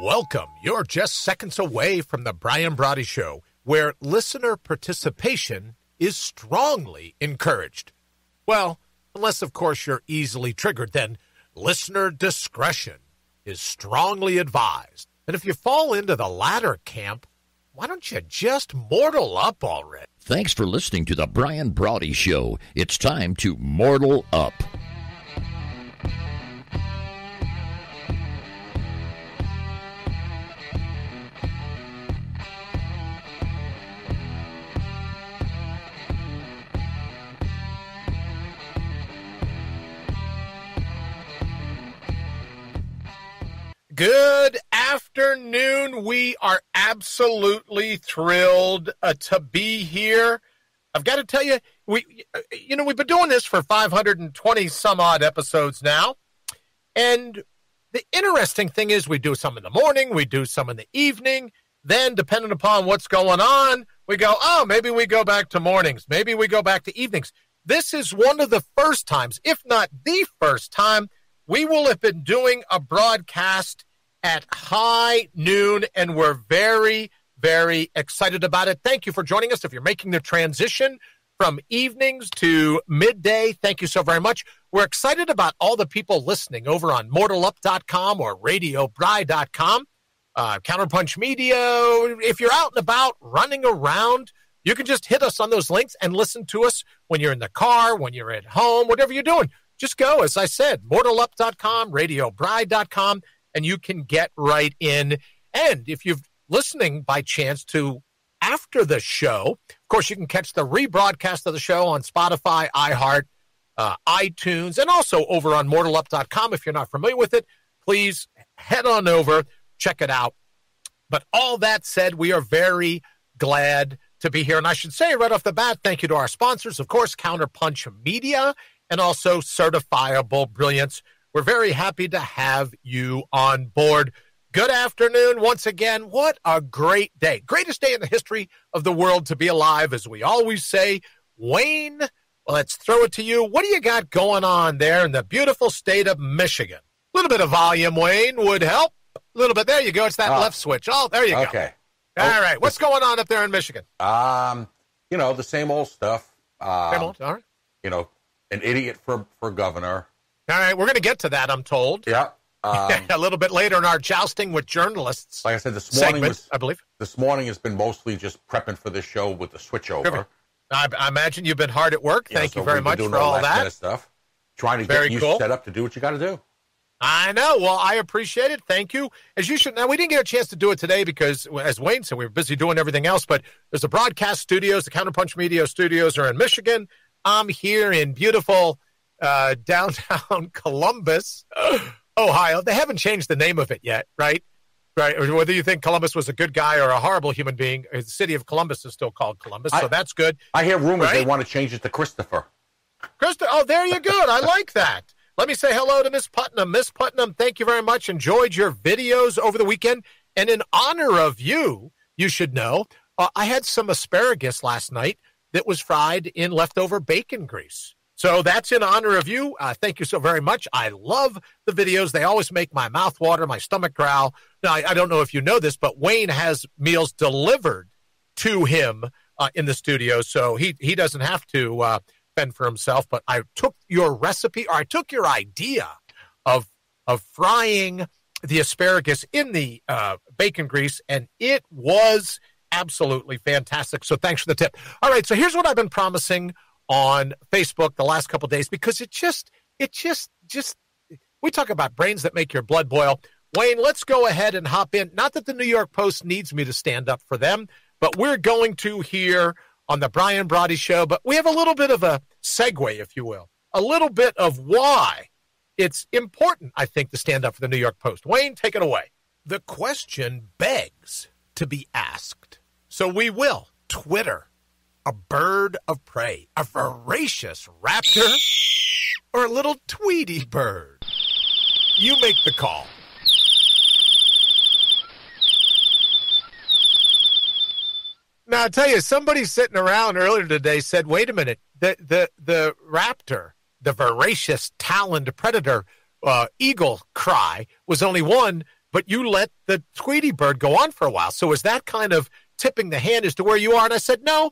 Welcome. You're just seconds away from the Brian Brawdy Show, where listener participation is strongly encouraged. Well, unless, of course, you're easily triggered, then listener discretion is strongly advised. And if you fall into the latter camp, why don't you just mortal up already? Thanks for listening to the Brian Brawdy Show. It's time to mortal up. Good afternoon. We are absolutely thrilled to be here. I've got to tell you, we've been doing this for 520 some odd episodes now. And the interesting thing is we do some in the morning, we do some in the evening. Then, depending upon what's going on, we go, maybe we go back to mornings. Maybe we go back to evenings. This is one of the first times, if not the first time, we will have been doing a broadcast at high noon, and we're very, very excited about it. Thank you for joining us. If you're making the transition from evenings to midday, thank you so very much. We're excited about all the people listening over on mortalup.com or radiobry.com, Counterpunch Media. If you're out and about running around, you can just hit us on those links and listen to us when you're in the car, when you're at home, whatever you're doing. Just go, as I said, mortalup.com, radiobry.com, and you can get right in. And if you're listening by chance to after the show, of course, you can catch the rebroadcast of the show on Spotify, iHeart, iTunes, and also over on mortalup.com. If you're not familiar with it, please head on over, check it out. But all that said, we are very glad to be here. And I should say right off the bat, thank you to our sponsors, of course, Counterpunch Media, and also Certifiable Brilliance. We're very happy to have you on board. Good afternoon once again. What a great day. Greatest day in the history of the world to be alive, as we always say. Wayne, let's throw it to you. What do you got going on there in the beautiful state of Michigan? A little bit of volume, Wayne, would help. A little bit. There you go. It's that left switch. Oh, there you go. Okay. All right. What's going on up there in Michigan? The same old stuff. Same old, all right. An idiot for governor. All right, we're going to get to that, I'm told. Yeah. A little bit later in our jousting with journalists. Like I said, this morning I believe. This morning has been mostly just prepping for this show with the switchover. I imagine you've been hard at work. Thank you very much for all that. Stuff. Trying to get you set up to do what you got to do. I know. Well, I appreciate it. Thank you. As you should. Now, we didn't get a chance to do it today because, as Wayne said, we were busy doing everything else. But there's the broadcast studios, the Counterpunch Media studios are in Michigan. I'm here in beautiful downtown Columbus, Ohio. They haven't changed the name of it yet, right? Right. Or whether you think Columbus was a good guy or a horrible human being, the city of Columbus is still called Columbus, so that's good. I hear rumors they want to change it to Christopher. Oh, there you go. I like that. Let me say hello to Miss Putnam. Miss Putnam, thank you very much. Enjoyed your videos over the weekend. And in honor of you, you should know, I had some asparagus last night that was fried in leftover bacon grease. So that's in honor of you. Thank you so very much. I love the videos. They always make my mouth water, my stomach growl. Now, I don't know if you know this, but Wayne has meals delivered to him in the studio, so he doesn't have to fend for himself. But I took your recipe, or I took your idea of frying the asparagus in the bacon grease, and it was absolutely fantastic. So thanks for the tip. All right, so here's what I've been promising on Facebook the last couple of days, because it just we talk about brains that make your blood boil. Wayne, let's go ahead and hop in. Not that the New York Post needs me to stand up for them, but we're going to here on the Brian Brawdy Show. But we have a little bit of a segue, if you will, a little bit of why it's important, I think, to stand up for the New York Post. Wayne, take it away. The question begs to be asked. So we will. Twitter, a bird of prey, a voracious raptor, or a little Tweety bird? You make the call. Now, I'll tell you, somebody sitting around earlier today said, wait a minute, the raptor, the voracious taloned predator, eagle cry was only one. but you let the Tweety bird go on for a while. So is that kind of tipping the hand as to where you are? And I said, no.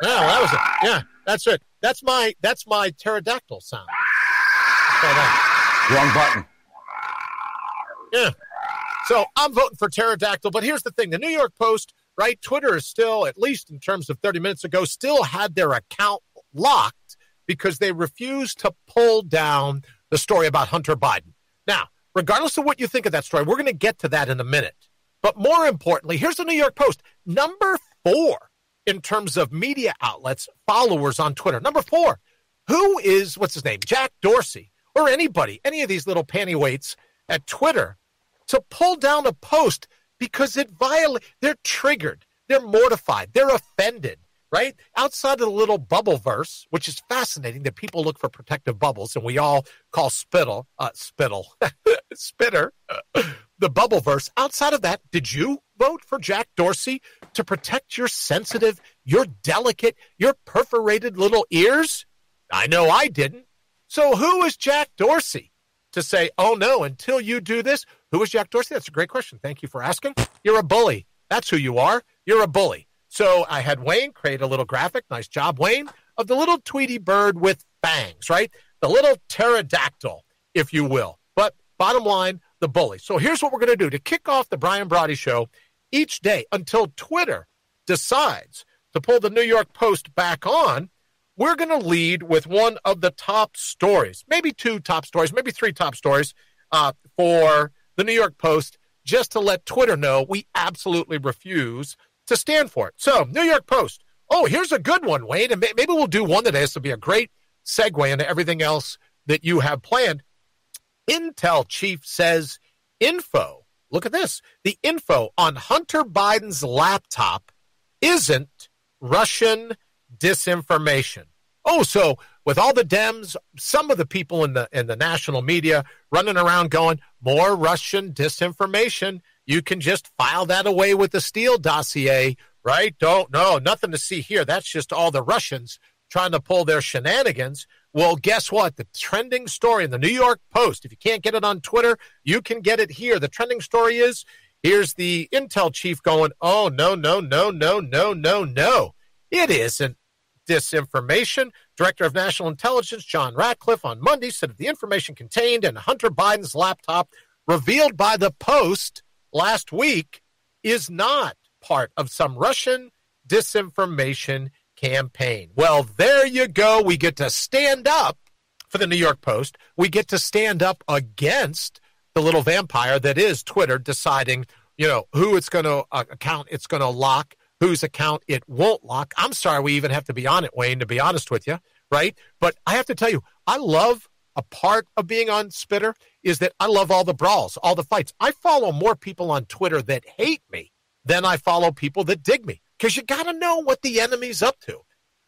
That was it. Yeah, that's it. That's my pterodactyl sound. Wrong button. Yeah. So I'm voting for pterodactyl, but here's the thing. The New York Post, right, Twitter is still, at least in terms of 30 minutes ago, still had their account locked because they refused to pull down the story about Hunter Biden. Now, regardless of what you think of that story, we're going to get to that in a minute. But more importantly, here's the New York Post, number 4 in terms of media outlets, followers on Twitter. Number 4, who is, what's his name, Jack Dorsey, or anybody, any of these little pantyweights at Twitter, to pull down a post because it violates, they're triggered, they're mortified, they're offended, right? Outside of the little bubble verse, which is fascinating that people look for protective bubbles, and we all call spitter, the bubble verse. Outside of that, did you vote for Jack Dorsey to protect your sensitive, your delicate, your perforated little ears? I know I didn't. So who is Jack Dorsey to say, oh, no, until you do this? Who is Jack Dorsey? That's a great question. Thank you for asking. You're a bully. That's who you are. You're a bully. So I had Wayne create a little graphic. Nice job, Wayne, of the little Tweety bird with fangs, right? The little pterodactyl, if you will. But bottom line, the bully. So here's what we're going to do. To kick off the Brian Brawdy Show each day until Twitter decides to pull the New York Post back on, we're going to lead with one of the top stories, maybe 2 top stories, maybe 3 top stories for the New York Post, just to let Twitter know we absolutely refuse to stand for it. So, New York Post. Oh, here's a good one, Wayne, and maybe we'll do one today. This will be a great segue into everything else that you have planned. Intel chief says info. Look at this. The info on Hunter Biden's laptop isn't Russian disinformation. Oh, so with all the Dems, some of the people in the national media running around going, more Russian disinformation. You can just file that away with the Steele dossier, right? Nothing to see here. That's just all the Russians trying to pull their shenanigans. Well, guess what? The trending story in the New York Post, if you can't get it on Twitter, you can get it here. The trending story is, here's the Intel chief going, oh, no. It isn't disinformation. Director of National Intelligence John Ratcliffe on Monday said that the information contained in Hunter Biden's laptop revealed by the Post last week is not part of some Russian disinformation campaign. Well, there you go. We get to stand up for the New York Post. We get to stand up against the little vampire that is Twitter, deciding, who it's going to account it's going to lock, whose account it won't lock. I'm sorry we even have to be on it, Wayne, to be honest with you, right? But I have to tell you, I love a part of being on Spitter is that I love all the brawls, all the fights. I follow more people on Twitter that hate me than I follow people that dig me, because you got to know what the enemy's up to,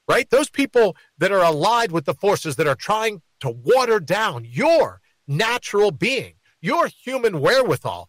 right? Those people that are allied with the forces that are trying to water down your natural being, your human wherewithal.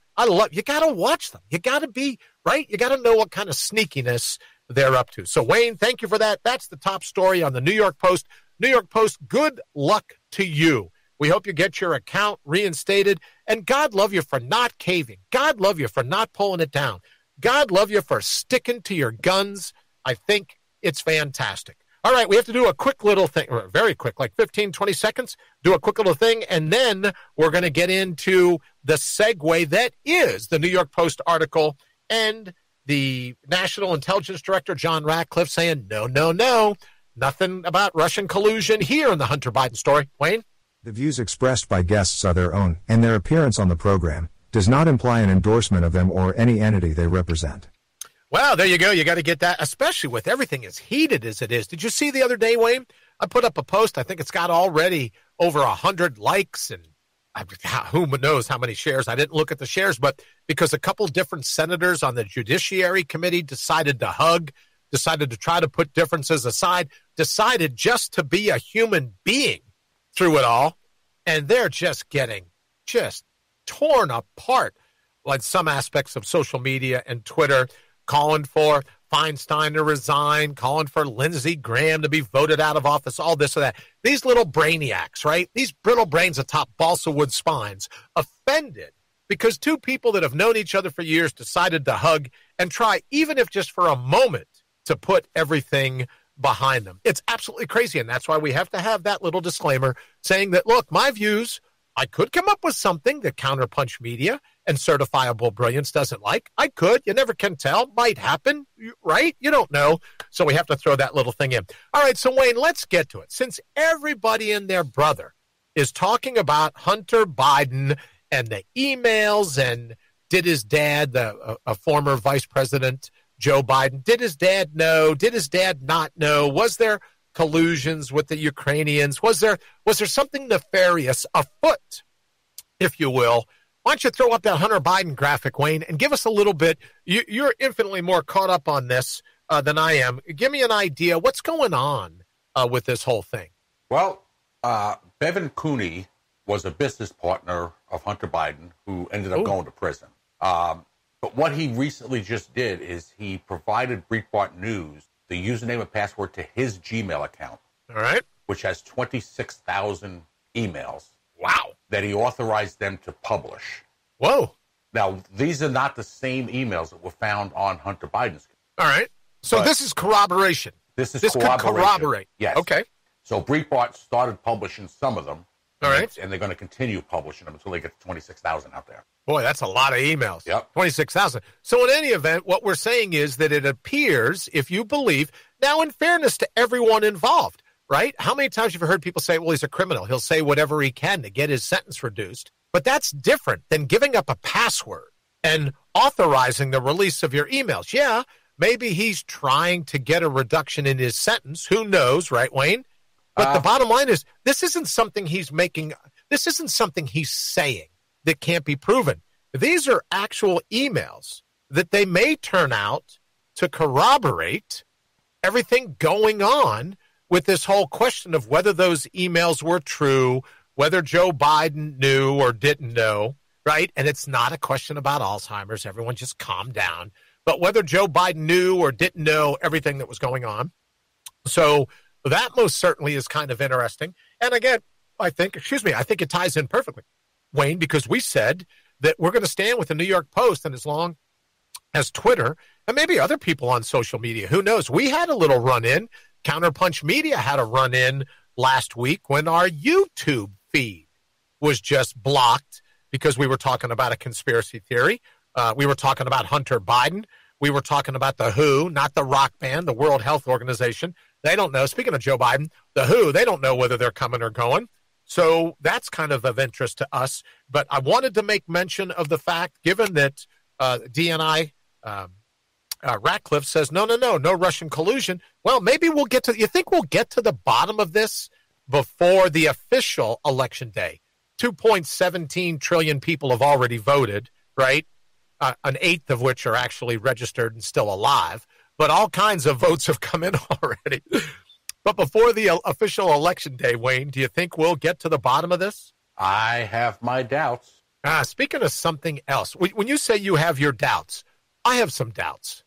You got to watch them. You got to be, right? You got to know what kind of sneakiness they're up to. So, Wayne, thank you for that. That's the top story on the New York Post. New York Post, good luck to you. We hope you get your account reinstated. And God love you for not caving. God love you for not pulling it down. God love you for sticking to your guns. I think it's fantastic. All right, we have to do a quick little thing, or very quick, like 15, 20 seconds, do a quick little thing, and then we're going to get into the segue that is the New York Post article and the National Intelligence Director, John Ratcliffe, saying, no, nothing about Russian collusion here in the Hunter Biden story. Wayne? The views expressed by guests are their own, and their appearance on the program does not imply an endorsement of them or any entity they represent. Well, there you go. You got to get that, especially with everything as heated as it is. Did you see the other day, Wayne? I put up a post. I think it's got already over 100 likes and who knows how many shares. I didn't look at the shares, but because a couple different senators on the Judiciary Committee decided to hug, decided to try to put differences aside, decided just to be a human being through it all, and they're just getting torn apart like some aspects of social media and Twitter, calling for Feinstein to resign, calling for Lindsey Graham to be voted out of office, all this or that. These little brainiacs, right? These brittle brains atop balsa wood spines, offended because two people that have known each other for years decided to hug and try, even if just for a moment, to put everything behind them. It's absolutely crazy, and that's why we have to have that little disclaimer saying that, look, my views, I could come up with something that Counterpunch Media and Certifiable Brilliance doesn't like. I could. You never can tell. Might happen, right? You don't know. So we have to throw that little thing in. All right, so Wayne, let's get to it. Since everybody and their brother is talking about Hunter Biden and the emails and did his dad, a former vice president, Joe Biden, did his dad know? Did his dad not know? Was there collusions with the Ukrainians? Was there something nefarious afoot, if you will? Why don't you throw up that Hunter Biden graphic, Wayne, and give us a little bit. You're infinitely more caught up on this than I am. Give me an idea. What's going on with this whole thing? Well, Bevan Cooney was a business partner of Hunter Biden who ended up going to prison. But what he recently just did is he provided Breitbart News the username and password to his Gmail account. All right. Which has 26,000 emails. Wow. That he authorized them to publish. Whoa. Now, these are not the same emails that were found on Hunter Biden's. All right. So this is corroboration. This could corroborate. Yes. Okay. So Breitbart started publishing some of them. All right. And they're going to continue publishing them until they get to 26,000 out there. Boy, that's a lot of emails. Yep. 26,000. So in any event, what we're saying is that it appears, if you believe, now in fairness to everyone involved, right? How many times have you heard people say, well, he's a criminal. He'll say whatever he can to get his sentence reduced. But that's different than giving up a password and authorizing the release of your emails. Yeah, maybe he's trying to get a reduction in his sentence. Who knows, right, Wayne? But the bottom line is, this isn't something he's making. This isn't something he's saying that can't be proven. These are actual emails that they may turn out to corroborate everything going on with this whole question of whether those emails were true, whether Joe Biden knew or didn't know, right? And it's not a question about Alzheimer's. Everyone just calm down. But whether Joe Biden knew or didn't know everything that was going on. So that most certainly is kind of interesting. And again, I think it ties in perfectly, Wayne, because we said that we're going to stand with the New York Post, and as long as Twitter and maybe other people on social media, who knows? We had a little run-in. Counterpunch Media had a run-in last week when our YouTube feed was just blocked because we were talking about a conspiracy theory. We were talking about Hunter Biden. We were talking about the WHO, not the rock band, the World Health Organization. They don't know. Speaking of Joe Biden, the WHO, they don't know whether they're coming or going. So that's kind of interest to us. But I wanted to make mention of the fact, given that DNI Ratcliffe says, no Russian collusion. Well, maybe you think we'll get to the bottom of this before the official election day? 2.17 trillion people have already voted, right? An eighth of which are actually registered and still alive. But all kinds of votes have come in already. But before the official election day, Wayne, do you think we'll get to the bottom of this? I have my doubts. Speaking of something else, when you say you have your doubts, I have some doubts.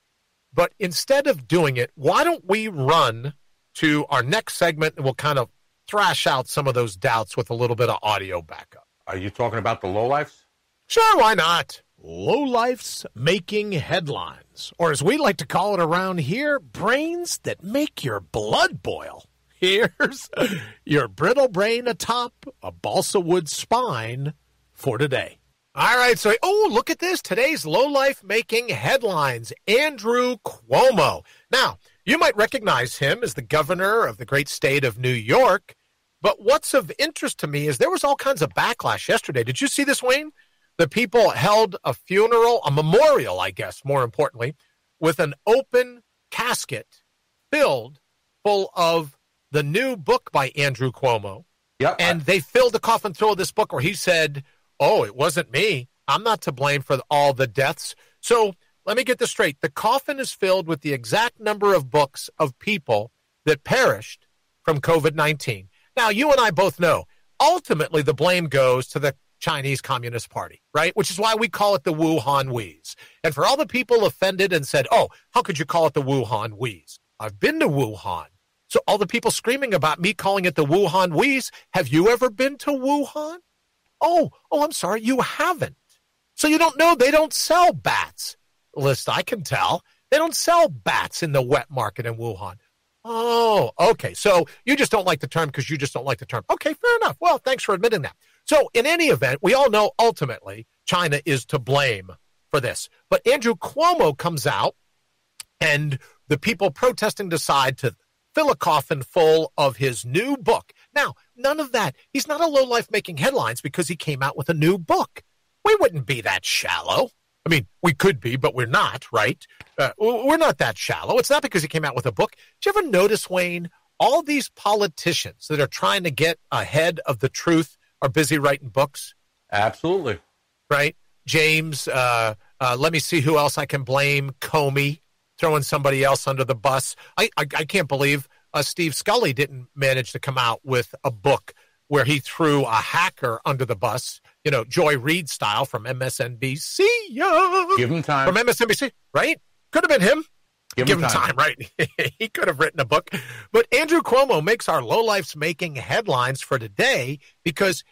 But instead of doing it, why don't we run to our next segment and we'll kind of thrash out some of those doubts with a little bit of audio backup. Are you talking about the lowlifes? Sure, why not? Lowlifes making headlines, or as we like to call it around here, brains that make your blood boil. Here's your brittle brain atop a balsa wood spine for today. All right, so, look at this. Today's lowlife making headlines, Andrew Cuomo. Now, you might recognize him as the governor of the great state of New York, but what's of interest to me is there was all kinds of backlash yesterday. Did you see this, Wayne? The people held a funeral, a memorial, I guess, more importantly, with an open casket filled full of the new book by Andrew Cuomo. Yep. And they filled the coffin full of this book where he said, it wasn't me. I'm not to blame for all the deaths. So let me get this straight. The coffin is filled with the exact number of books of people that perished from COVID-19. Now, you and I both know, ultimately the blame goes to the Chinese Communist Party, right? Which is why we call it the Wuhan wheeze. And for all the people offended and said, oh, how could you call it the Wuhan wheeze? I've been to Wuhan. So all the people screaming about me calling it the Wuhan wheeze, have you ever been to Wuhan? Oh, I'm sorry, you haven't. So you don't know they don't sell bats. List, I can tell. They don't sell bats in the wet market in Wuhan. Oh, okay. So you just don't like the term because you just don't like the term. Okay, fair enough. Well, thanks for admitting that. So in any event, we all know ultimately China is to blame for this. But Andrew Cuomo comes out and the people protesting decide to fill a coffin full of his new book. Now, none of that. He's not a lowlife making headlines because he came out with a new book. We wouldn't be that shallow. I mean, we could be, but we're not, right? We're not that shallow. It's not because he came out with a book. Did you ever notice, Wayne, all these politicians that are trying to get ahead of the truth are busy writing books? Absolutely. Right? James, let me see who else I can blame. Comey, throwing somebody else under the bus. I can't believe Steve Scully didn't manage to come out with a book where he threw a hacker under the bus, you know, Joy Reid style from MSNBC. Give him time. From MSNBC, right? Could have been him. Give him time, right? He could have written a book. But Andrew Cuomo makes our lowlifes making headlines for today because,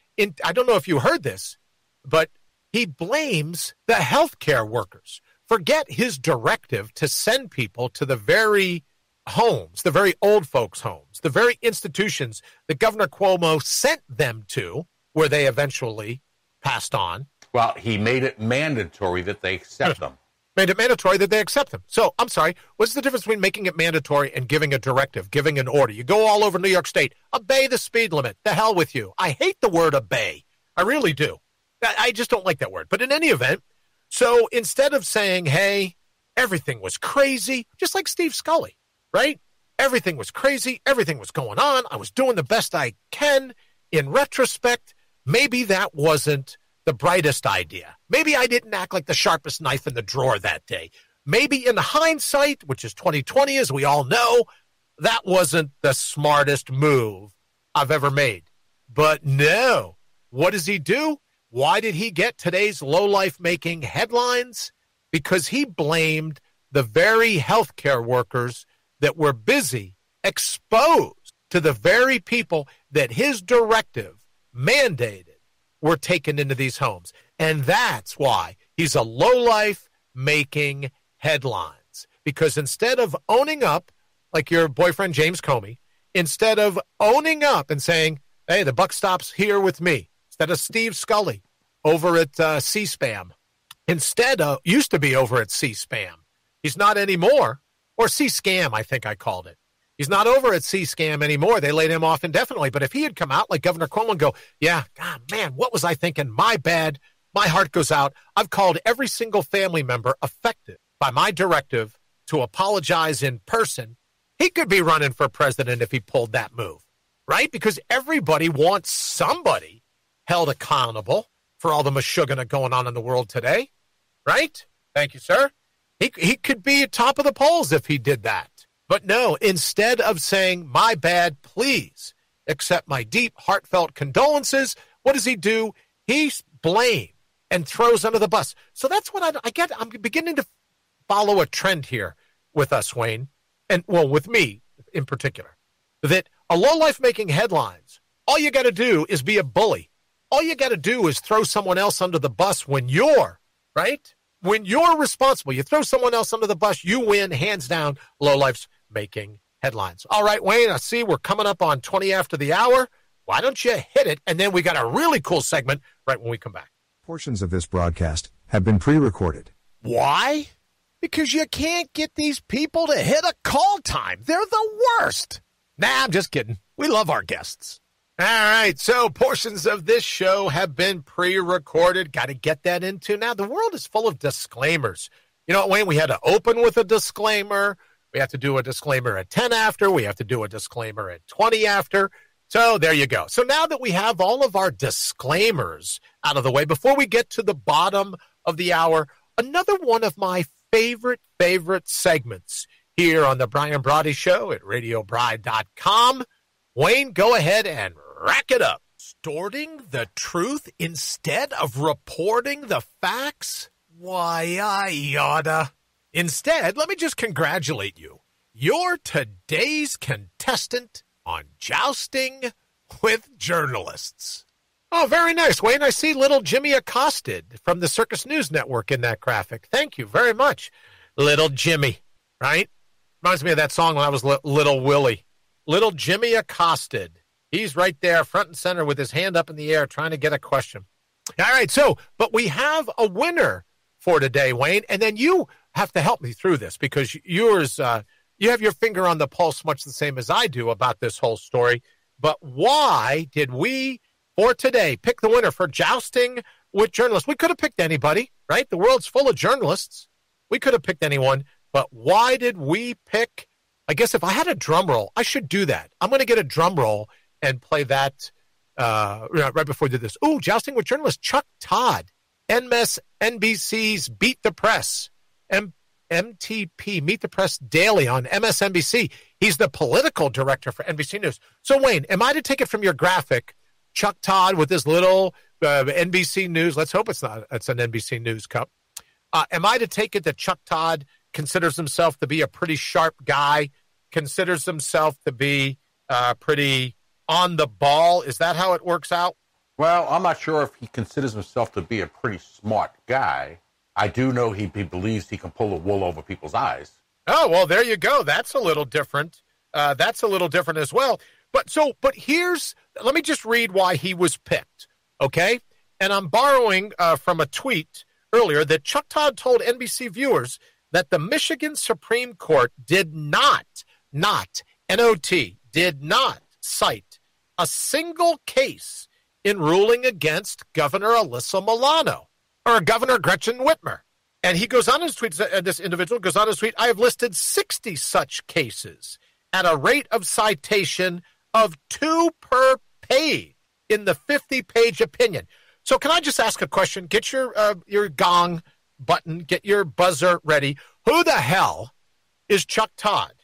I don't know if you heard this, but he blames the healthcare workers. Forget his directive to send people to the very homes, the very old folks' homes, the very institutions that Governor Cuomo sent them to, where they eventually passed on. Well, he made it mandatory that they accept them. Made it mandatory that they accept them. So, I'm sorry, what's the difference between making it mandatory and giving a directive, giving an order? You go all over New York State, obey the speed limit. The hell with you. I hate the word obey. I really do. I just don't like that word. But in any event, so instead of saying, hey, everything was crazy, just like Steve Scully, right? Everything was crazy. Everything was going on. I was doing the best I can. In retrospect, maybe that wasn't the brightest idea. Maybe I didn't act like the sharpest knife in the drawer that day. Maybe in hindsight, which is 2020, as we all know, that wasn't the smartest move I've ever made. But no, what does he do? Why did he get today's lowlife making headlines? Because he blamed the very healthcare workers that were busy exposed to the very people that his directive mandated were taken into these homes. And that's why he's a lowlife making headlines. Because instead of owning up, like your boyfriend James Comey, instead of owning up and saying, hey, the buck stops here with me, instead of Steve Scully over at C-SPAM, instead of, used to be over at C-SPAM, he's not anymore, or C-SCAM, I think I called it. He's not over at C-SCAM anymore. They laid him off indefinitely. But if he had come out like Governor Cuomo and go, yeah, God, man, what was I thinking? My bad. My heart goes out. I've called every single family member affected by my directive to apologize in person. He could be running for president if he pulled that move, right? Because everybody wants somebody held accountable for all the mashugana going on in the world today, right? Thank you, sir. He could be at top of the polls if he did that. But no, instead of saying, my bad, please accept my deep, heartfelt condolences, what does he do? He blames and throws under the bus. So that's what I get. I'm beginning to follow a trend here with us, Wayne, and, well, with me in particular, that a lowlife making headlines, all you got to do is be a bully. All you got to do is throw someone else under the bus when you're, right? When you're responsible, you throw someone else under the bus, you win, hands down, lowlife's making headlines. All right, Wayne, I see we're coming up on 20 after the hour. Why don't you hit it? And then we got a really cool segment right when we come back. Portions of this broadcast have been pre-recorded. Why? Because you can't get these people to hit a call time. They're the worst. Nah, I'm just kidding. We love our guests. All right, so portions of this show have been pre-recorded. Got to get that into now. The world is full of disclaimers. You know what, Wayne? We had to open with a disclaimer. We have to do a disclaimer at 10 after. We have to do a disclaimer at 20 after. So there you go. So now that we have all of our disclaimers out of the way, before we get to the bottom of the hour, another one of my favorite segments here on the Brian Brawdy Show at radiobride.com. Wayne, go ahead and rack it up. distorting the truth instead of reporting the facts? Why, I oughta. Instead, let me just congratulate you. You're today's contestant on Jousting with Journalists. Oh, very nice, Wayne. I see little Jimmy Accosted from the Circus News Network in that graphic. Thank you very much. Little Jimmy, right? Reminds me of that song when I was Little Willie. Little Jimmy Accosted. He's right there, front and center, with his hand up in the air, trying to get a question. All right, but we have a winner for today, Wayne, and then you have to help me through this because yours, you have your finger on the pulse much the same as I do about this whole story. But why did we, for today, pick the winner for Jousting with Journalists? We could have picked anybody, right? The world's full of journalists. We could have picked anyone, but why did we pick? I guess if I had a drum roll, I should do that. I'm going to get a drum roll and play that right before we did this. Ooh, Jousting with Journalists, Chuck Todd, MSNBC's Beat the Press, MTP, Meet the Press Daily on MSNBC. He's the political director for NBC News. So, Wayne, am I to take it from your graphic, Chuck Todd with his little NBC News? Let's hope it's an NBC News cup. Am I to take it that Chuck Todd considers himself to be a pretty sharp guy, considers himself to be pretty on the ball? Is that how it works out? Well, I'm not sure if he considers himself to be a pretty smart guy. I do know he believes he can pull the wool over people's eyes. Oh, well, there you go. That's a little different. That's a little different as well. But let me just read why he was picked, okay? And I'm borrowing from a tweet earlier that Chuck Todd told NBC viewers that the Michigan Supreme Court did not cite a single case in ruling against Governor Alyssa Milano or Governor Gretchen Whitmer. And he goes on his tweet, this individual goes on his tweet, I have listed 60 such cases at a rate of citation of 2 per page in the 50-page opinion. So can I just ask a question? Get your gong button, get your buzzer ready. Who the hell is Chuck Todd?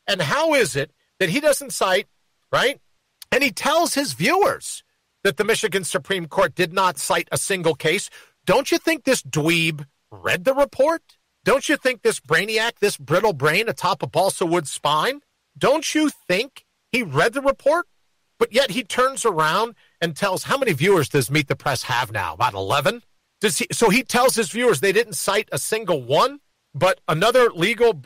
And how is it that he doesn't cite, right? And he tells his viewers that the Michigan Supreme Court did not cite a single case. Don't you think this dweeb read the report? Don't you think this brainiac, this brittle brain atop a balsa wood spine, don't you think he read the report? But yet he turns around and tells, how many viewers does Meet the Press have now? About 11? So he tells his viewers they didn't cite a single one, but another legal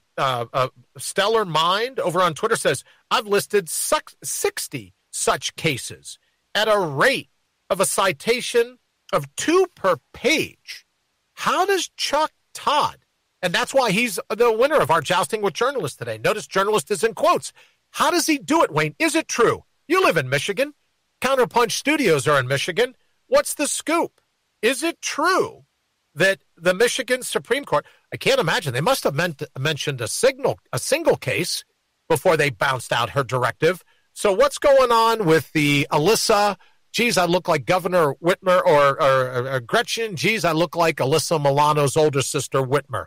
stellar mind over on Twitter says, I've listed 60 such cases at a rate of a citation of 2 per page. How does Chuck Todd, and that's why he's the winner of our Jousting with Journalists today. Notice journalist is in quotes. How does he do it, Wayne? Is it true? You live in Michigan. Counterpunch Studios are in Michigan. What's the scoop? Is it true that the Michigan Supreme Court, I can't imagine, they must have mentioned a single case before they bounced out her directive. So what's going on with the Alyssa, geez, I look like Governor Whitmer, or Gretchen, geez, I look like Alyssa Milano's older sister Whitmer.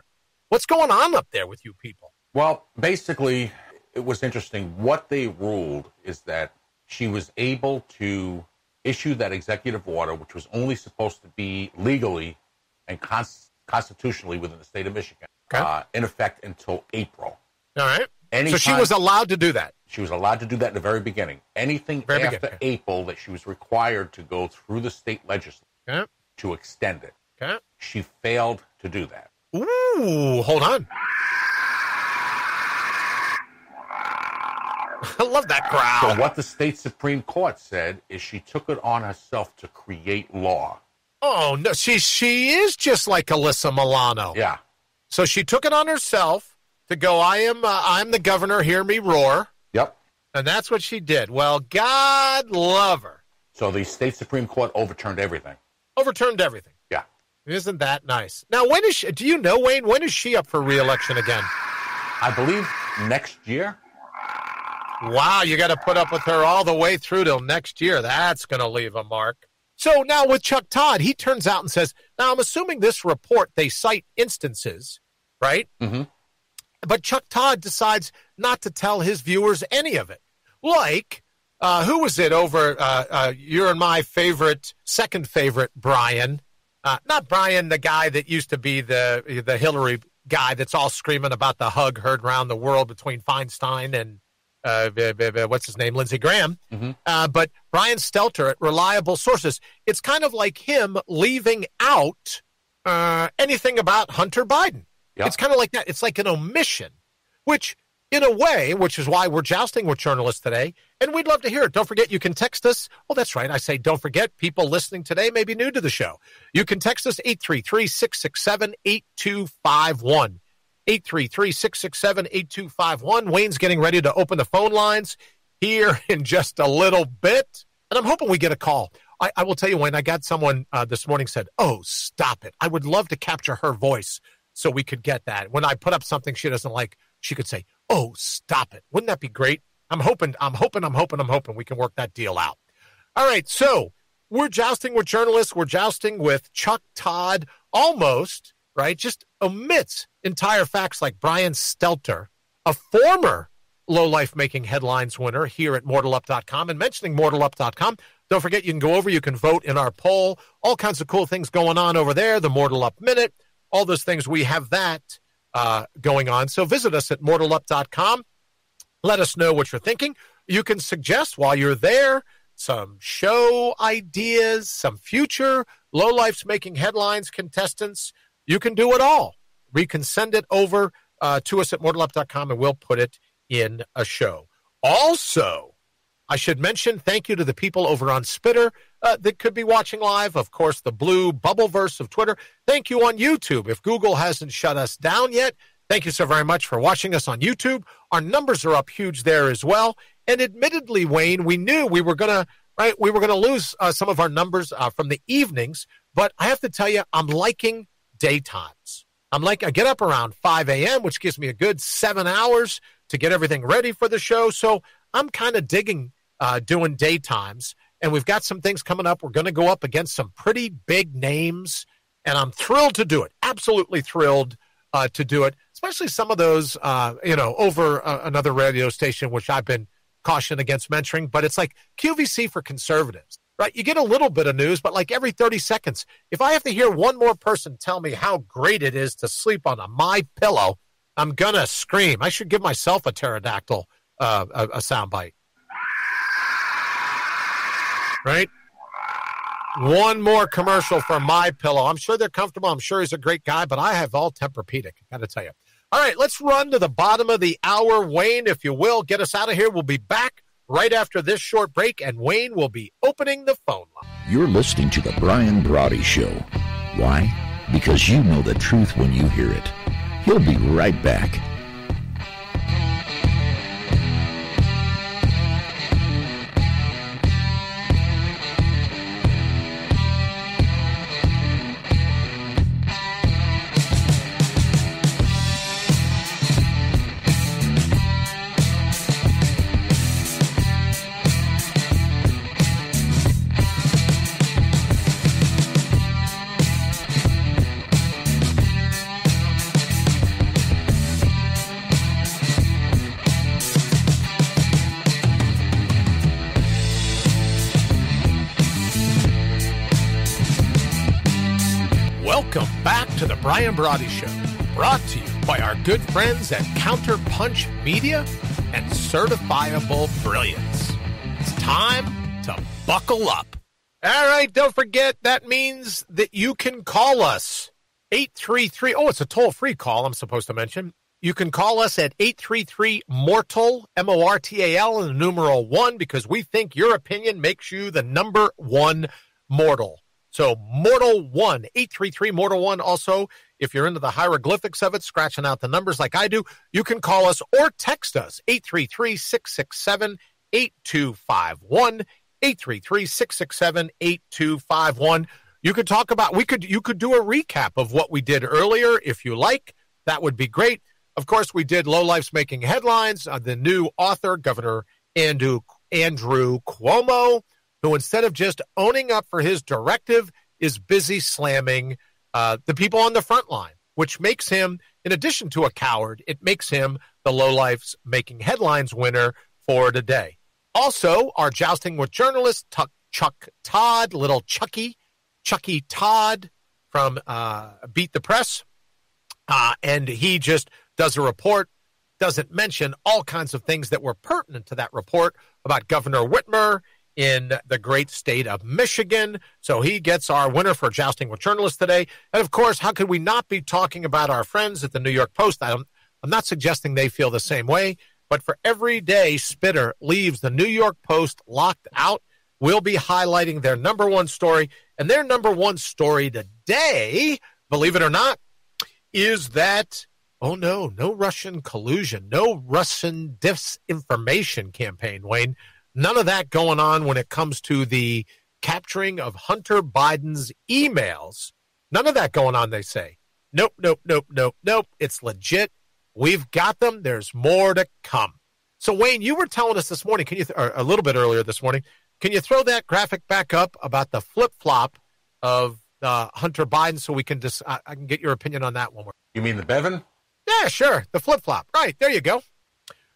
What's going on up there with you people? Well, basically, it was interesting. What they ruled is that she was able to issue that executive order, which was only supposed to be legally and constitutionally within the state of Michigan, in effect until April. All right. So she was allowed to do that? She was allowed to do that in the very beginning. Anything after April that she was required to go through the state legislature to extend it. Okay. She failed to do that. Ooh, hold on. I love that growl. So what the state Supreme Court said is she took it on herself to create law. Oh, no, she is just like Alyssa Milano. Yeah. So she took it on herself to go, I'm the governor, hear me roar. Yep. And that's what she did. Well, God love her. So the state Supreme Court overturned everything. Overturned everything. Yeah. Isn't that nice? Now, do you know, Wayne, when is she up for re-election again? I believe next year. Wow, you got to put up with her all the way through till next year. That's going to leave a mark. So now with Chuck Todd, he turns out and says, now I'm assuming this report, they cite instances, right? Mm-hmm. But Chuck Todd decides not to tell his viewers any of it. Like Who was it over your and my second favorite, Brian? Not Brian, the guy that used to be the Hillary guy that's all screaming about the hug heard around the world between Feinstein and what's his name, Lindsey Graham. Mm-hmm. But Brian Stelter at Reliable Sources. It's kind of like him leaving out anything about Hunter Biden. Yep. It's kind of like that. It's like an omission, which in a way, which is why we're jousting with journalists today, and we'd love to hear it. Don't forget, you can text us. Oh, that's right. I say don't forget. People listening today may be new to the show. You can text us 833-667-8251. 833-667-8251. Wayne's getting ready to open the phone lines here in just a little bit, and I'm hoping we get a call. I will tell you, Wayne, I got someone this morning said, "Oh, stop it. I would love to capture her voice so we could get that. When I put up something she doesn't like, she could say, 'Oh, stop it.' Wouldn't that be great?" I'm hoping we can work that deal out. All right, so we're jousting with journalists. We're jousting with Chuck Todd almost, right? Just omits entire facts like Brian Stelter, a former Low Life Making Headlines winner here at mortalup.com. And mentioning mortalup.com, don't forget you can go over, you can vote in our poll. All kinds of cool things going on over there, the Mortal Up Minute, all those things. We have that going on. So visit us at mortalup.com. Let us know what you're thinking. You can suggest while you're there some show ideas, some future Low Life's Making Headlines contestants. You can do it all. We can send it over to us at mortalup.com, and we'll put it in a show. Also, I should mention thank you to the people over on Spitter that could be watching live. Of course, the blue bubbleverse of Twitter. Thank you on YouTube. If Google hasn't shut us down yet, thank you so very much for watching us on YouTube. Our numbers are up huge there as well. And admittedly, Wayne, we knew we were gonna lose some of our numbers from the evenings. But I have to tell you, I'm liking daytimes. I get up around 5 a.m., which gives me a good 7 hours to get everything ready for the show. So I'm kind of digging doing daytimes. And we've got some things coming up. We're going to go up against some pretty big names. And I'm thrilled to do it. Absolutely thrilled to do it. Especially some of those, over another radio station, which I've been cautioned against mentioning. But it's like QVC for conservatives. Right, you get a little bit of news, but like every 30 seconds, if I have to hear one more person tell me how great it is to sleep on a My Pillow, I'm gonna scream. I should give myself a pterodactyl, a soundbite. Right? One more commercial for My Pillow. I'm sure they're comfortable. I'm sure he's a great guy, but I have all Tempur-Pedic. I got to tell you. All right, let's run to the bottom of the hour. Wayne, if you will, get us out of here. We'll be back right after this short break, and Wayne will be opening the phone line. You're listening to The Brian Brawdy Show. Why? Because you know the truth when you hear it. He'll be right back. Welcome back to the Brian Brawdy Show, brought to you by our good friends at Counterpunch Media and Certifiable Brilliance. It's time to buckle up. All right, don't forget, that means that you can call us, 833, it's a toll-free call I'm supposed to mention. You can call us at 833-MORTAL, M-O-R-T-A-L, and the numeral 1, because we think your opinion makes you the number one mortal. So Mortal 1, 833-MORTAL-1. Also, if you're into the hieroglyphics of it, scratching out the numbers like I do, you can call us or text us, 833-667-8251, 833-667-8251. You could talk about, you could do a recap of what we did earlier if you like. That would be great. Of course, we did Low Life's Making Headlines, the new author, Governor Andrew Cuomo, who instead of just owning up for his directive is busy slamming the people on the front line, which makes him, in addition to a coward, it makes him the Low Life's Making Headlines winner for today. Also, our Jousting with Journalist, Chuck Todd, little Chucky Todd from Beat the Press. And he just does a report, doesn't mention all kinds of things that were pertinent to that report about Governor Whitmer in the great state of Michigan. So he gets our winner for Jousting with Journalists today. And, of course, how could we not be talking about our friends at the New York Post? I'm not suggesting they feel the same way, but for every day Spitter leaves the New York Post locked out, we'll be highlighting their number one story. And their number one story today, believe it or not, is that, oh no Russian collusion, no Russian disinformation campaign, Wayne. None of that going on when it comes to the capturing of Hunter Biden's emails. None of that going on, they say. Nope. It's legit. We've got them. There's more to come. So, Wayne, you were telling us this morning, or a little bit earlier this morning, can you throw that graphic back up about the flip-flop of Hunter Biden so we can I can get your opinion on that one more. You mean the Bevan? Yeah, sure. The flip-flop. Right, there you go.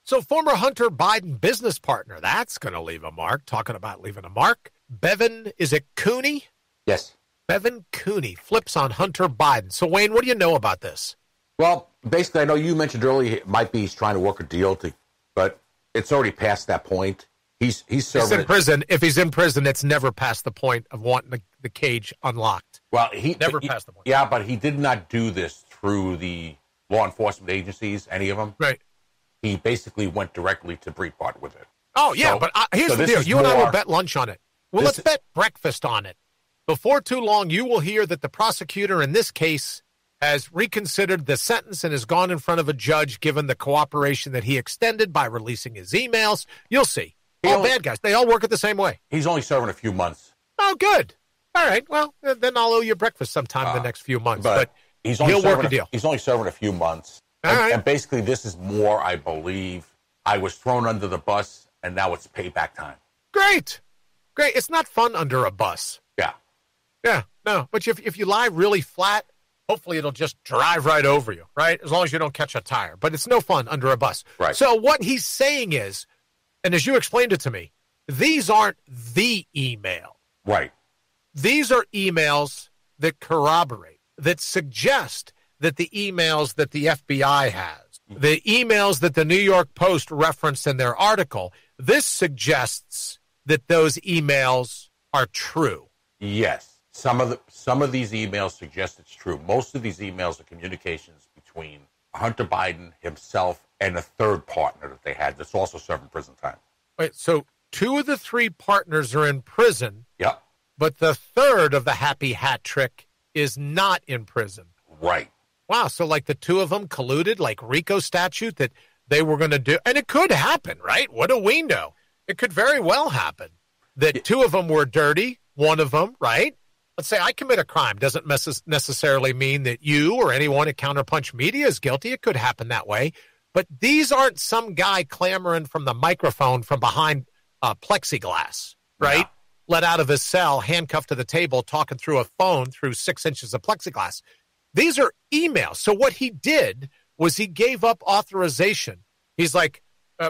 So former Hunter Biden business partner, that's going to leave a mark. Talking about leaving a mark. Bevan, is it Cooney? Yes. Bevan Cooney flips on Hunter Biden. So, Wayne, what do you know about this? Well, basically, I know you mentioned earlier it might be he's trying to work a deal, but it's already past that point. He's serving. He's in prison. If he's in prison, it's never past the point of wanting the cage unlocked. Well, he never passed the point. Yeah, but he did not do this through the law enforcement agencies, any of them. Right. He basically went directly to Breitbart with it. Oh, yeah, but here's the deal. You and I will bet lunch on it. Well, let's bet breakfast on it. Before too long, you will hear that the prosecutor in this case has reconsidered the sentence and has gone in front of a judge given the cooperation that he extended by releasing his emails. You'll see. All bad guys. They all work it the same way. He's only serving a few months. Oh, good. All right. Well, then I'll owe you breakfast sometime in the next few months. But he'll work a deal. He's only serving a few months. And basically, this is more, I believe, I was thrown under the bus, and now it's payback time. Great. It's not fun under a bus. Yeah. No. But if you lie really flat, hopefully it'll just drive right over you, right? As long as you don't catch a tire. But it's no fun under a bus. Right. So what he's saying is, and as you explained it to me, these aren't the email. Right. These are emails that corroborate, that suggest that the emails that the FBI has, the emails that the New York Post referenced in their article, this suggests that those emails are true. Yes. Some of these emails suggest it's true. Most of these emails are communications between Hunter Biden himself and a third partner that they had that's also serving prison time. Wait, so 2 of the 3 partners are in prison. Yep. But the third of the happy hat trick is not in prison. Right. Wow, so like the 2 of them colluded, like RICO statute that they were going to do. And it could happen, right? What do we know? It could very well happen that 2 of them were dirty, 1 of them, right? Let's say I commit a crime. Doesn't necessarily mean that you or anyone at Counterpunch Media is guilty. It could happen that way. But these aren't some guy clamoring from the microphone from behind plexiglass, right? Yeah. Let out of his cell, handcuffed to the table, talking through a phone through 6 inches of plexiglass. These are emails. So what he did was he gave up authorization. He's like,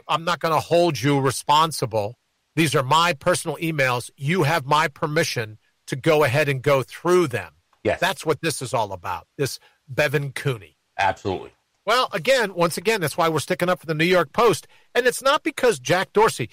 I'm not going to hold you responsible. These are my personal emails. You have my permission to go ahead and go through them. Yes. That's what this is all about, this Bevan Cooney. Absolutely. Well, once again, that's why we're sticking up for the New York Post. And it's not because Jack Dorsey.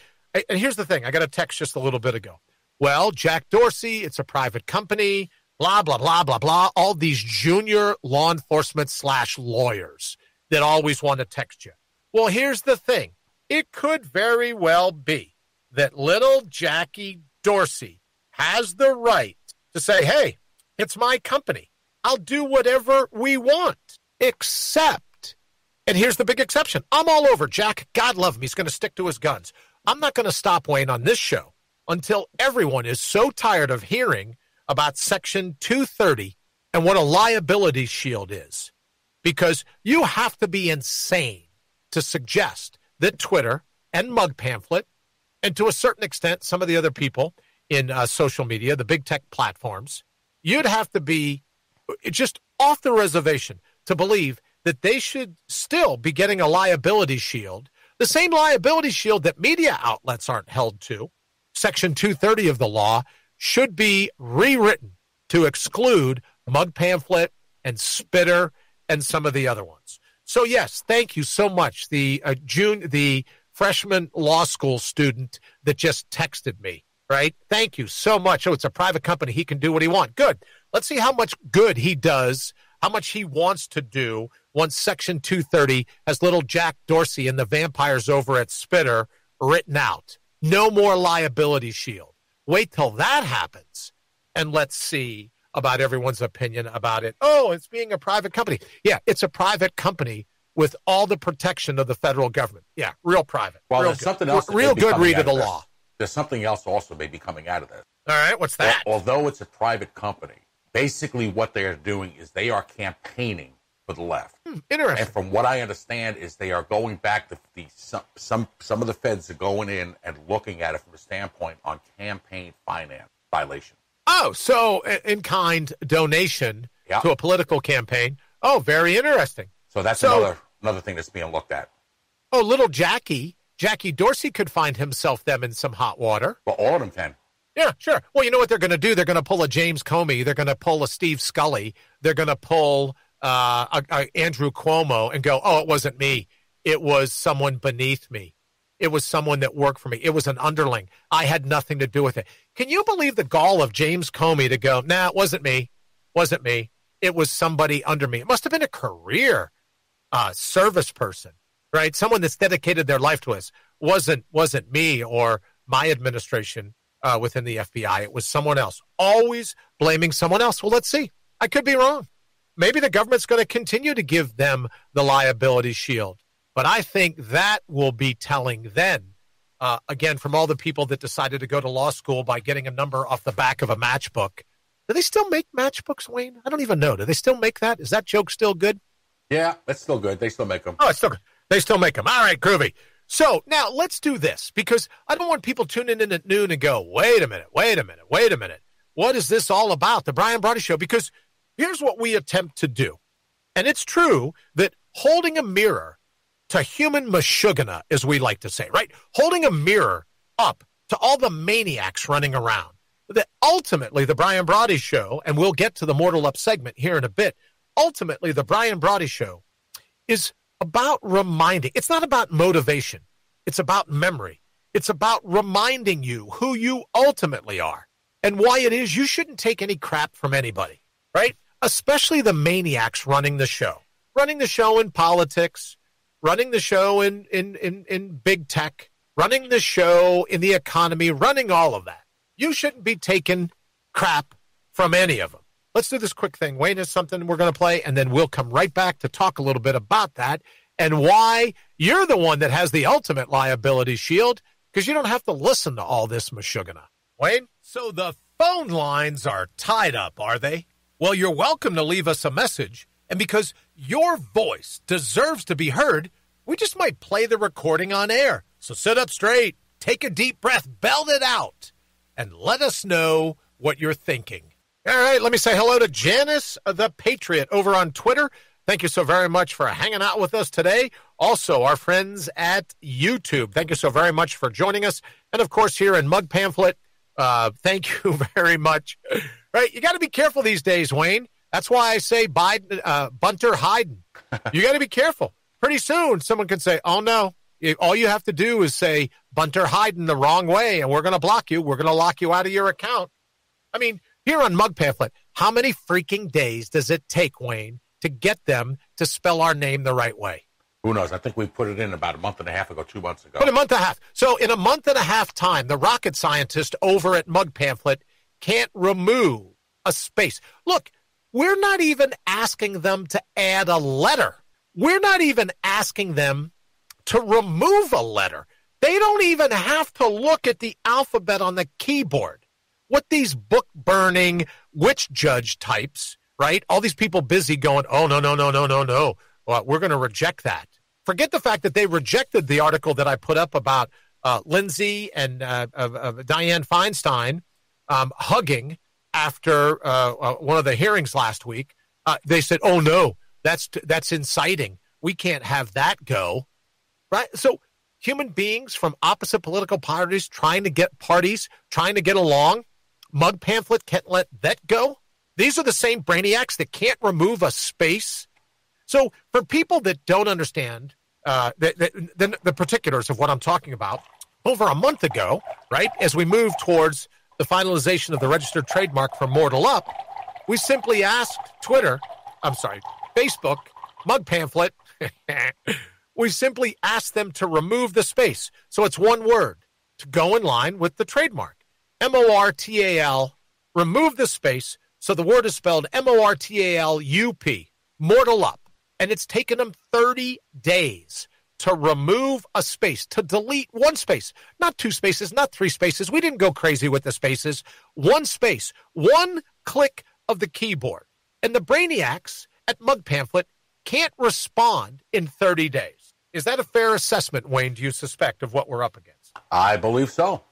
And here's the thing. I got a text just a little bit ago. Well, Jack Dorsey, it's a private company, blah, blah, blah, blah, blah. All these junior law enforcement / lawyers that always want to text you. Well, here's the thing. It could very well be that little Jackie Dorsey has the right to say, hey, it's my company. I'll do whatever we want, except, and here's the big exception. I'm all over Jack. God love him. He's going to stick to his guns. I'm not going to stop Wayne on this show until everyone is so tired of hearing about Section 230 and what a liability shield is. Because you have to be insane to suggest that Twitter and Mug Pamphlet, and to a certain extent some of the other people in social media, the big tech platforms, you'd have to be just off the reservation to believe that they should still be getting a liability shield The same liability shield that media outlets aren't held to, Section 230 of the law, should be rewritten to exclude Mug Pamphlet and Spitter and some of the other ones. So, yes, thank you so much. The freshman law school student that just texted me, right? Thank you so much. Oh, it's a private company. He can do what he wants. Good. Let's see how much good he does, how much he wants to do once Section 230 has little Jack Dorsey and the vampires over at Spitter written out. No more liability shield. Wait till that happens, and let's see about everyone's opinion about it. Oh, it's being a private company. Yeah, it's a private company with all the protection of the federal government. Yeah, real private. Well, real there's good. something else. Real good read of the law. There's something else also may be coming out of this. All right, what's that? Although it's a private company, basically what they are doing is they are campaigning for the left. Interesting. And from what I understand is they are going back to some of the feds are going in and looking at it from a standpoint on campaign finance violation. Oh, so in-kind donation to a political campaign. Oh, very interesting. So that's another thing that's being looked at. Oh, little Jackie Dorsey could find them in some hot water. Well, all of them can. Yeah, sure. Well, you know what they're going to do? They're going to pull a James Comey. They're going to pull a Steve Scully. They're going to pull Andrew Cuomo and go, oh, it wasn't me. It was someone beneath me. It was someone that worked for me. It was an underling. I had nothing to do with it. Can you believe the gall of James Comey to go, nah, it wasn't me. Wasn't me. It was somebody under me. It must have been a career service person, right? Someone that's dedicated their life to us. Wasn't me or my administration within the FBI. It was someone else. Always blaming someone else. Well, let's see. I could be wrong. Maybe the government's going to continue to give them the liability shield. But I think that will be telling then, again, from all the people that decided to go to law school by getting a number off the back of a matchbook. Do they still make matchbooks, Wayne? I don't even know. Do they still make that? Is that joke still good? Yeah, that's still good. They still make them. Oh, it's still good. They still make them. All right, groovy. So now let's do this, because I don't want people tuning in at noon and go, wait a minute. What is this all about? The Brian Brawdy Show? Because here's what we attempt to do. And it's true that holding a mirror to human mashugana, as we like to say, right? Holding a mirror up to all the maniacs running around. That ultimately the Brian Brawdy Show, and we'll get to the Mortal Up segment here in a bit, ultimately the Brian Brawdy Show is about reminding. It's not about motivation. It's about memory. It's about reminding you who you ultimately are and why it is you shouldn't take any crap from anybody, right? Especially the maniacs running the show. Running the show in politics, running the show in big tech, running the show in the economy, running all of that. You shouldn't be taking crap from any of them. Let's do this quick thing. Wayne has something we're going to play, and then we'll come right back to talk a little bit about that and why you're the one that has the ultimate liability shield, because you don't have to listen to all this mashugana. Wayne? So the phone lines are tied up, are they? Well, you're welcome to leave us a message, and because your voice deserves to be heard, we just might play the recording on air. So sit up straight, take a deep breath, belt it out, and let us know what you're thinking. All right, let me say hello to Janice the Patriot over on Twitter. Thank you so very much for hanging out with us today. Also, our friends at YouTube, thank you so very much for joining us. And, of course, here in Mug Pamphlet, thank you very much. Right, you got to be careful these days, Wayne. That's why I say Bunter Hyden. You got to be careful. Pretty soon, someone can say, oh, no. All you have to do is say Bunter Hyden the wrong way, and we're going to block you. We're going to lock you out of your account. I mean, here on Mug Pamphlet, how many freaking days does it take, Wayne, to get them to spell our name the right way? Who knows? I think we put it in about a month and a half ago, 2 months ago. But a month and a half. So in a month and a half time, the rocket scientist over at Mug Pamphlet can't remove a space. Look, we're not even asking them to add a letter. We're not even asking them to remove a letter. They don't even have to look at the alphabet on the keyboard. What these book-burning witch judge types, right? All these people busy going, oh, no. Well, we're going to reject that. Forget the fact that they rejected the article that I put up about Lindsay and Dianne Feinstein hugging after one of the hearings last week. They said, oh, no, that's inciting. We can't have that go. Right? So human beings from opposite political parties trying to get along. Mug Pamphlet can't let that go. These are the same brainiacs that can't remove a space. So for people that don't understand the particulars of what I'm talking about, over a month ago, right, as we move towards the finalization of the registered trademark for Mortal Up, we simply asked Facebook, Mug Pamphlet, we simply asked them to remove the space. So it's one word to go in line with the trademark. M-O-R-T-A-L, remove the space. So the word is spelled M-O-R-T-A-L-U-P, Mortal Up. And it's taken them 30 days to remove a space, to delete one space, not two spaces, not three spaces. We didn't go crazy with the spaces. One space, one click of the keyboard. And the brainiacs at Mug Pamphlet can't respond in 30 days. Is that a fair assessment, Wayne, do you suspect, of what we're up against? I believe so.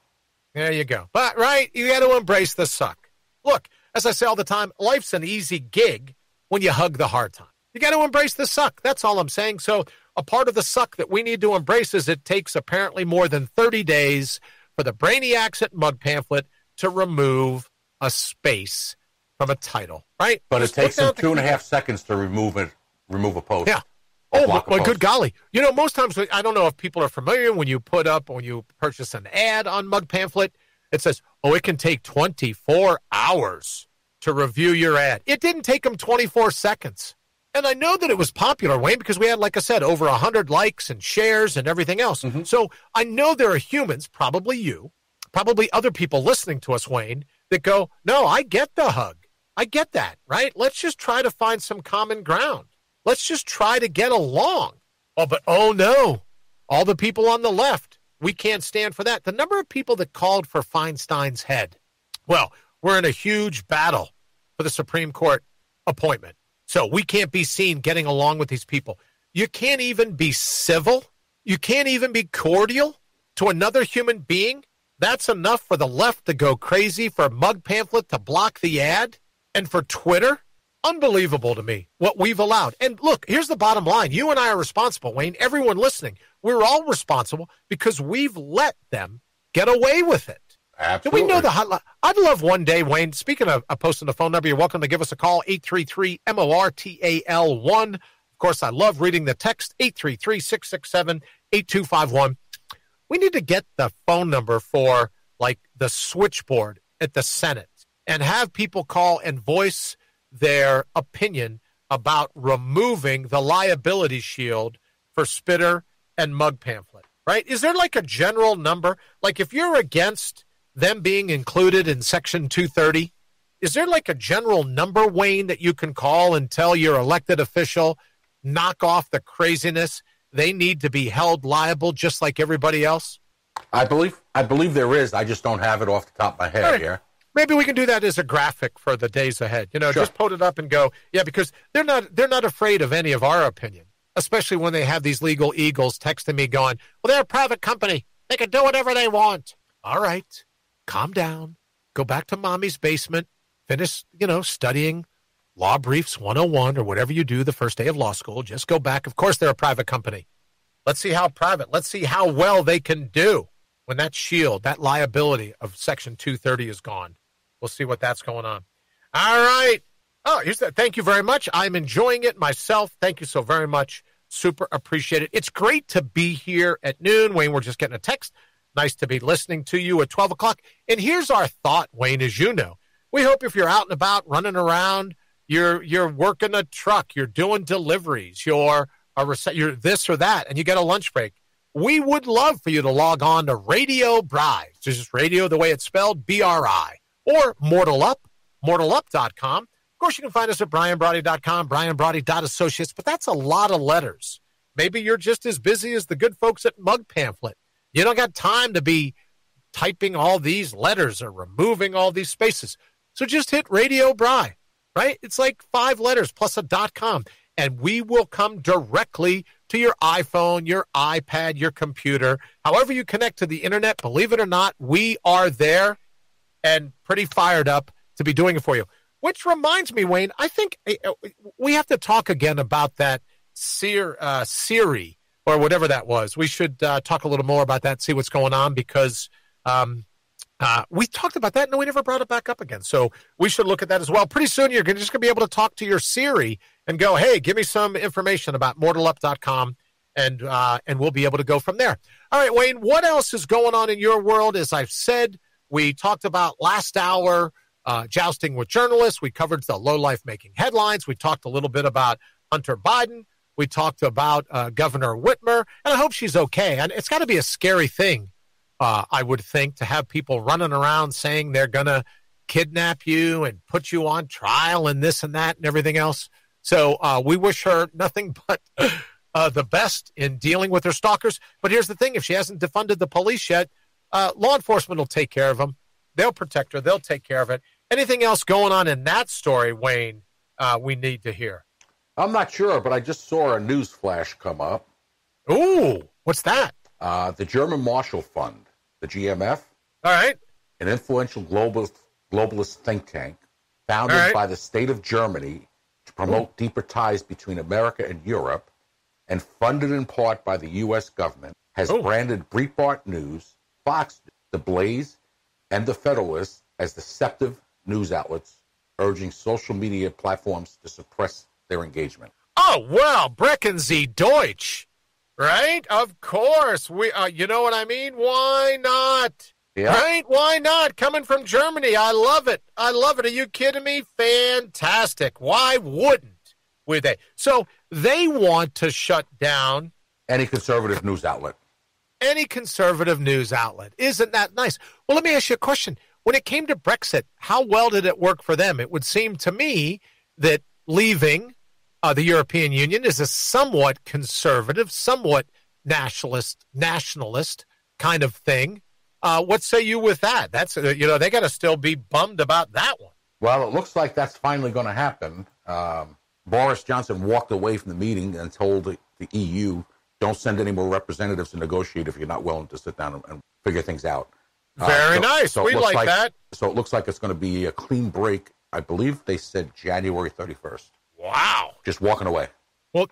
There you go. But, right, you got to embrace the suck. Look, as I say all the time, life's an easy gig when you hug the hard time. You got to embrace the suck. That's all I'm saying. So a part of the suck that we need to embrace is it takes apparently more than 30 days for the brainiacs at Mug Pamphlet to remove a space from a title, right? But it takes them 2.5 seconds to remove a post. Yeah. Oh, well, good golly. You know, most times, I don't know if people are familiar when you purchase an ad on Mug Pamphlet, it says, it can take 24 hours to review your ad. It didn't take them 24 seconds. And I know that it was popular, Wayne, because we had, like I said, over 100 likes and shares and everything else. Mm-hmm. So I know there are humans, probably you, probably other people listening to us, Wayne, that go, no, I get the hug. I get that, right? Let's just try to find some common ground. Let's just try to get along. Oh, no. All the people on the left, we can't stand for that. The number of people that called for Feinstein's head. Well, we're in a huge battle for the Supreme Court appointment. So we can't be seen getting along with these people. You can't even be civil. You can't even be cordial to another human being. That's enough for the left to go crazy, for Mug Pamphlet to block the ad, and for Twitter. Unbelievable to me what we've allowed. And look, here's the bottom line. You and I are responsible, Wayne. Everyone listening, we're all responsible because we've let them get away with it. Absolutely. Do we know the hotline? I'd love one day, Wayne, speaking of posting the phone number, you're welcome to give us a call, 833-MORTAL-1. Of course, I love reading the text, 833-667-8251. We need to get the phone number for, like, the switchboard at the Senate and have people call and voice their opinion about removing the liability shield for Spitter and Mug Pamphlet, right? Is there, like, a general number? Like, if you're against them being included in Section 230, is there like a general number, Wayne, that you can call and tell your elected official, knock off the craziness? They need to be held liable just like everybody else? I believe there is. I just don't have it off the top of my head here. Maybe we can do that as a graphic for the days ahead. You know, Sure. Just put it up and go, yeah, because they're not afraid of any of our opinion, especially when they have these legal eagles texting me going, well, they're a private company. They can do whatever they want. All right. Calm down, go back to mommy's basement, finish, studying Law Briefs 101 or whatever you do the first day of law school. Just go back. Of course, they're a private company. Let's see how private. Let's see how well they can do when that shield, that liability of Section 230 is gone. We'll see what that's going on. All right. Oh, here's that. Thank you very much. I'm enjoying it myself. Thank you so very much. Super appreciate it. It's great to be here at noon. Wayne, we're just getting a text. Nice to be listening to you at 12 o'clock. And here's our thought, Wayne, as you know. We hope if you're out and about, running around, you're working a truck, you're doing deliveries, you're this or that, and you get a lunch break. We would love for you to log on to Radio Bri. It's just radio the way it's spelled, B-R-I, or Mortal Up, mortalup.com. Of course, you can find us at brianbrawdy.com, brianbrawdy.associates, but that's a lot of letters. Maybe you're just as busy as the good folks at Mug Pamphlet. You don't got time to be typing all these letters or removing all these spaces. So just hit Radio Bri, right? It's like 5 letters plus a .com, and we will come directly to your iPhone, your iPad, your computer. However you connect to the internet, believe it or not, we are there and pretty fired up to be doing it for you. Which reminds me, Wayne, I think we have to talk again about that Siri or whatever that was. We should talk a little more about that, see what's going on, because we talked about that and we never brought it back up again. So we should look at that as well. Pretty soon you're just going to be able to talk to your Siri and go, hey, give me some information about mortalup.com, and we'll be able to go from there. All right, Wayne, what else is going on in your world? As I've said, we talked about last hour jousting with journalists. We covered the lowlife making headlines. We talked a little bit about Hunter Biden. We talked about Governor Whitmer, and I hope she's okay. And it's got to be a scary thing, I would think, to have people running around saying they're going to kidnap you and put you on trial and this and that and everything else. So we wish her nothing but the best in dealing with her stalkers. But here's the thing. If she hasn't defunded the police yet, law enforcement will take care of them. They'll protect her. They'll take care of it. Anything else going on in that story, Wayne, we need to hear? I'm not sure, but I just saw a news flash come up. Ooh, what's that? The German Marshall Fund, the GMF. All right. An influential globalist think tank founded by the state of Germany to promote deeper ties between America and Europe, and funded in part by the U.S. government, has branded Breitbart News, Fox, The Blaze, and The Federalist as deceptive news outlets, urging social media platforms to suppress their engagement. Oh, well, Brecken Sie Deutsch, right? Of course. We, you know what I mean? Why not? Yeah. Right? Why not? Coming from Germany. I love it. I love it. Are you kidding me? Fantastic. Why wouldn't we? So they want to shut down any conservative news outlet. Any conservative news outlet. Isn't that nice? Well, let me ask you a question. When it came to Brexit, how well did it work for them? It would seem to me that leaving the European Union is a somewhat conservative, somewhat nationalist kind of thing. What say you with that? That's they got to still be bummed about that one. Well, it looks like that's finally going to happen. Boris Johnson walked away from the meeting and told the EU, don't send any more representatives to negotiate if you're not willing to sit down and figure things out. Very nice. So we like that. So it looks like it's going to be a clean break. I believe they said January 31st. Wow. Just walking away. Well,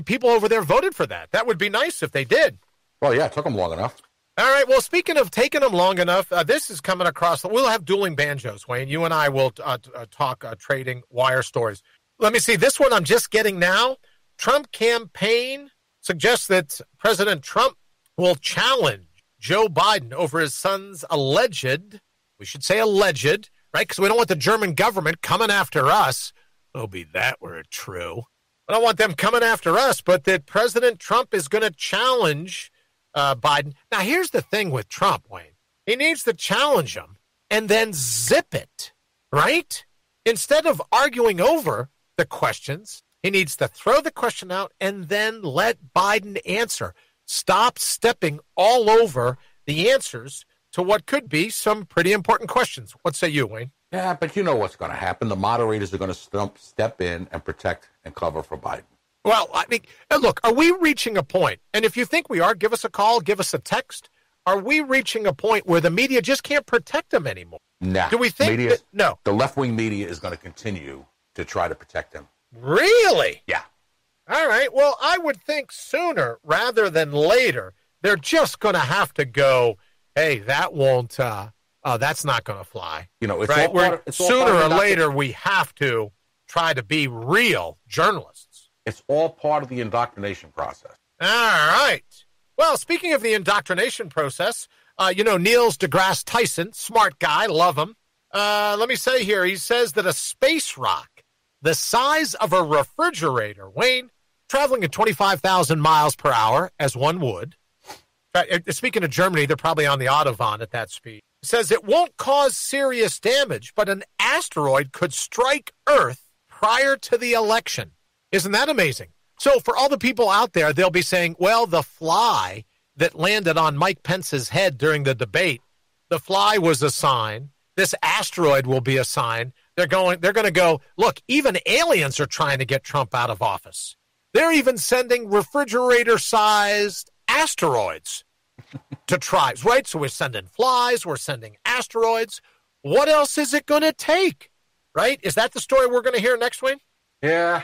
people over there voted for that. That would be nice if they did. Well, yeah, it took them long enough. All right. Well, speaking of taking them long enough, this is coming across. We'll have dueling banjos, Wayne. You and I will talk trading wire stories. Let me see. This one I'm just getting now. Trump campaign suggests that President Trump will challenge Joe Biden over his son's alleged, we should say alleged, right? Because we don't want the German government coming after us. Oh, be that were it true. I don't want them coming after us, but that President Trump is going to challenge Biden. Now, here's the thing with Trump, Wayne. He needs to challenge him and then zip it, right? Instead of arguing over the questions, he needs to throw the question out and then let Biden answer. Stop stepping all over the answers to what could be some pretty important questions. What say you, Wayne? Yeah, but you know what's going to happen. The moderators are going to step in and protect and cover for Biden. Well, I mean, look, are we reaching a point? And if you think we are, give us a call, give us a text. Are we reaching a point where the media just can't protect him anymore? Nah. Do we think that? No. The left-wing media is going to continue to try to protect him. Really? Yeah. All right. Well, I would think sooner rather than later, they're just going to have to go, hey, that won't, that's not going to fly. You know, it's right? all part of, sooner or later, we have to try to be real journalists. It's all part of the indoctrination process. All right. Well, speaking of the indoctrination process, Neil deGrasse Tyson, smart guy, love him. Let me say here, he says that a space rock the size of a refrigerator, Wayne, traveling at 25,000 miles per hour, as one would. Speaking of Germany, they're probably on the Autobahn at that speed. It says it won't cause serious damage, but an asteroid could strike Earth prior to the election. Isn't that amazing? So for all the people out there, they'll be saying, well, the fly that landed on Mike Pence's head during the debate, the fly was a sign. This asteroid will be a sign. They're going to go, look, even aliens are trying to get Trump out of office. They're even sending refrigerator-sized asteroids to tribes, right? So we're sending flies, we're sending asteroids. What else is it going to take, right? Is that the story we're going to hear next, Wayne? Yeah,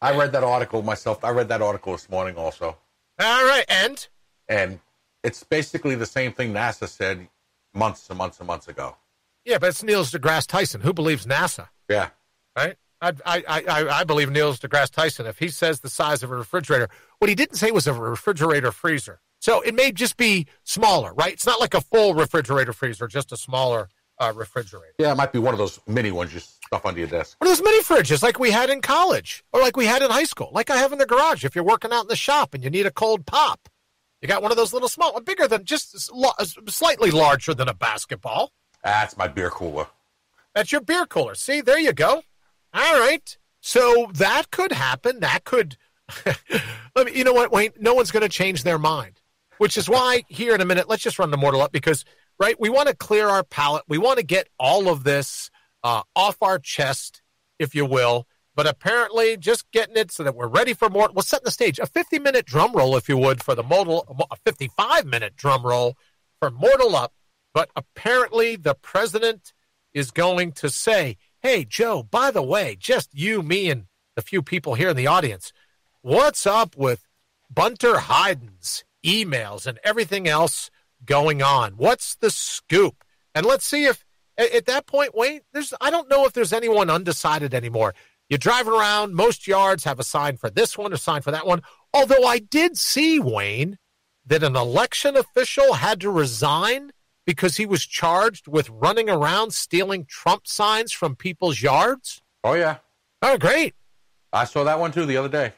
I read that article myself. I read that article this morning also. All right, and? And it's basically the same thing NASA said months and months and months ago. Yeah, but it's Neil deGrasse Tyson. Who believes NASA? Yeah. Right? I believe Neil deGrasse Tyson. If he says the size of a refrigerator, what he didn't say was a refrigerator freezer. So it may just be smaller, right? It's not like a full refrigerator freezer, just a smaller refrigerator. Yeah, it might be one of those mini ones you stuff under your desk. One of those mini fridges like we had in college or like we had in high school, like I have in the garage. If you're working out in the shop and you need a cold pop, you got one of those little small, bigger than just slightly larger than a basketball. That's my beer cooler. That's your beer cooler. See, there you go. All right. So that could happen. That could, you know what, Wayne? No one's going to change their mind, which is why here in a minute, let's just run the mortal up because, right, we want to clear our palate. We want to get all of this off our chest, if you will. But apparently just getting it so that we're ready for more. We'll set the stage. A 50-minute drum roll, if you would, for the mortal, a 55-minute drum roll for Mortal Up. But apparently the president is going to say, hey, Joe, by the way, just you, me, and the few people here in the audience, what's up with Bunter Hyden's emails and everything else going on? What's the scoop? And let's see if, at that point, Wayne, I don't know if there's anyone undecided anymore. You drive around, most yards have a sign for this one, a sign for that one. Although I did see, Wayne, that an election official had to resign because he was charged with running around stealing Trump signs from people's yards. Oh, yeah. Oh, great. I saw that one, too, the other day.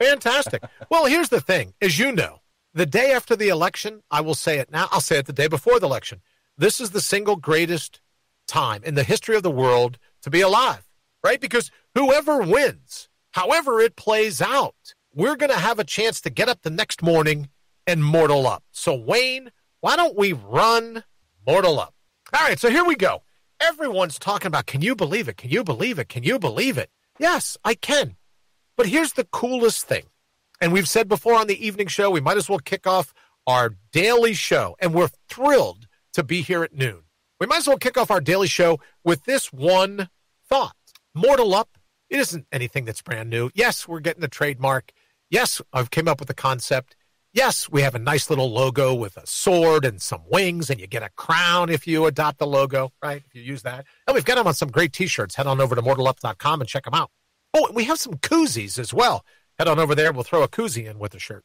Fantastic. Well, here's the thing. As you know, the day after the election, I will say it now, I'll say it the day before the election, this is the single greatest time in the history of the world to be alive, right? Because whoever wins, however it plays out, we're going to have a chance to get up the next morning and mortal up. So, Wayne, why don't we run Mortal Up? All right, so here we go. Everyone's talking about, can you believe it? Can you believe it? Can you believe it? Yes, I can. But here's the coolest thing. And we've said before on the evening show, we might as well kick off our daily show. And we're thrilled to be here at noon. We might as well kick off our daily show with this one thought. Mortal Up, it isn't anything that's brand new. Yes, we're getting the trademark. Yes, I've came up with the concept. Yes, we have a nice little logo with a sword and some wings, and you get a crown if you adopt the logo, right? If you use that. And we've got them on some great T-shirts. Head on over to mortalup.com and check them out. Oh, and we have some koozies as well. Head on over there. We'll throw a koozie in with the shirt.